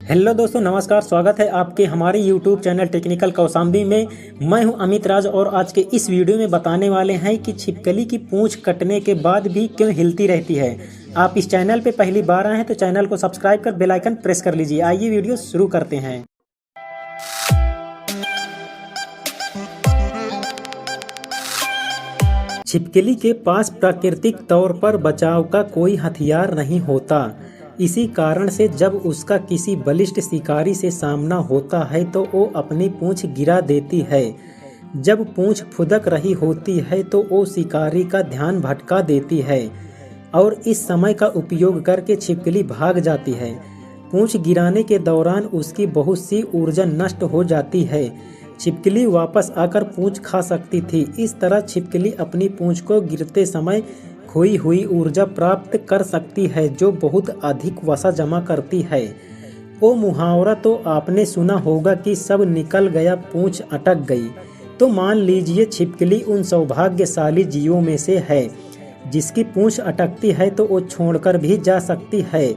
Hello दोस्तों, नमस्कार। स्वागत है आपके हमारे YouTube चैनल टेक्निकल कौशाम्बी में। मैं हूं अमित राज और आज के इस वीडियो में बताने वाले हैं कि छिपकली की पूंछ कटने के बाद भी क्यों हिलती रहती है। आप इस चैनल पे पहली बार आए हैं तो चैनल को सब्सक्राइब कर बेल आइकन प्रेस कर लीजिए। आइए वीडियो शुरू करते हैं। छिपकली के पास प्राकृतिक तौर पर बचाव का कोई हथियार नहीं होता। इसी कारण से जब उसका किसी बलिष्ठ शिकारी से सामना होता है तो वो अपनी पूंछ गिरा देती है। जब पूंछ फुदक रही होती है तो वो शिकारी का ध्यान भटका देती है और इस समय का उपयोग करके छिपकली भाग जाती है। पूंछ गिराने के दौरान उसकी बहुत सी ऊर्जा नष्ट हो जाती है। छिपकली वापस आकर पूंछ खा सकती थी। इस तरह छिपकली अपनी पूंछ को गिरते समय खोई हुई ऊर्जा प्राप्त कर सकती है, जो बहुत अधिक वसा जमा करती है। वो मुहावरा तो आपने सुना होगा कि सब निकल गया पूंछ अटक गई। तो मान लीजिए छिपकली उन सौभाग्यशाली जीवों में से है जिसकी पूंछ अटकती है तो वो छोड़कर भी जा सकती है।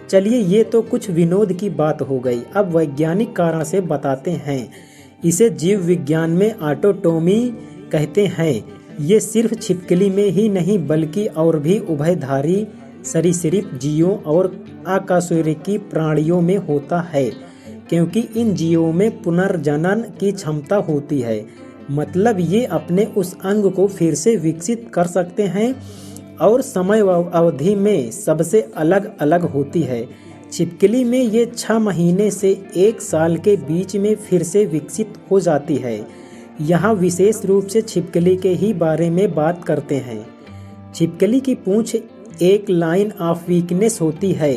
चलिए, ये तो कुछ विनोद की बात हो गई। अब वैज्ञानिक कारण से बताते हैं। इसे जीव विज्ञान में ऑटोटोमी कहते हैं। ये सिर्फ छिपकली में ही नहीं बल्कि और भी उभयधारी सरीसृप जीवों और आकशेरुकी प्राणियों में होता है, क्योंकि इन जीवों में पुनर्जनन की क्षमता होती है। मतलब ये अपने उस अंग को फिर से विकसित कर सकते हैं और समय अवधि में सबसे अलग अलग होती है। छिपकली में ये 6 महीने से 1 साल के बीच में फिर से विकसित हो जाती है। यहाँ विशेष रूप से छिपकली के ही बारे में बात करते हैं। छिपकली की पूंछ एक लाइन ऑफ वीकनेस होती है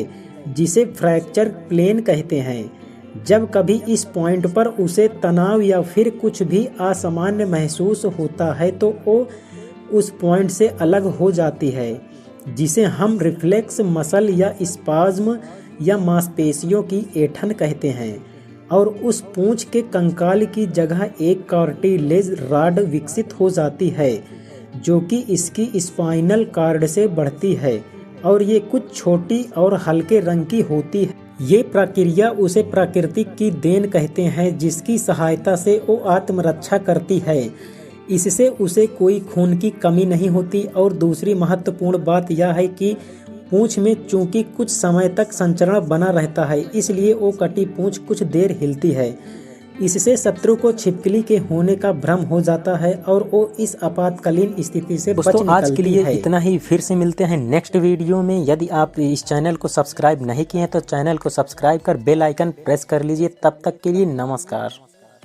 जिसे फ्रैक्चर प्लेन कहते हैं। जब कभी इस पॉइंट पर उसे तनाव या फिर कुछ भी असामान्य महसूस होता है तो वो उस पॉइंट से अलग हो जाती है, जिसे हम रिफ्लेक्स मसल या स्पाज्म या मांसपेशियों की ऐंठन कहते हैं। और उस पूंछ के कंकाल की जगह एक कार्टिलेज रॉड विकसित हो जाती है जो कि इसकी स्पाइनल कॉर्ड से बढ़ती है और ये कुछ छोटी और हल्के रंग की होती है। ये प्रक्रिया उसे प्रकृति की देन कहते हैं, जिसकी सहायता से वो आत्मरक्षा करती है। इससे उसे कोई खून की कमी नहीं होती। और दूसरी महत्वपूर्ण बात यह है कि पूंछ में चूंकि कुछ समय तक संचरण बना रहता है, इसलिए वो कटी पूंछ कुछ देर हिलती है। इससे शत्रु को छिपकली के होने का भ्रम हो जाता है और वो इस आपातकालीन स्थिति से बच निकलती है। आज के लिए इतना ही। फिर से मिलते हैं नेक्स्ट वीडियो में। यदि आप इस चैनल को सब्सक्राइब नहीं किए हैं तो चैनल को सब्सक्राइब कर बेल आइकन प्रेस कर लीजिए। तब तक के लिए नमस्कार।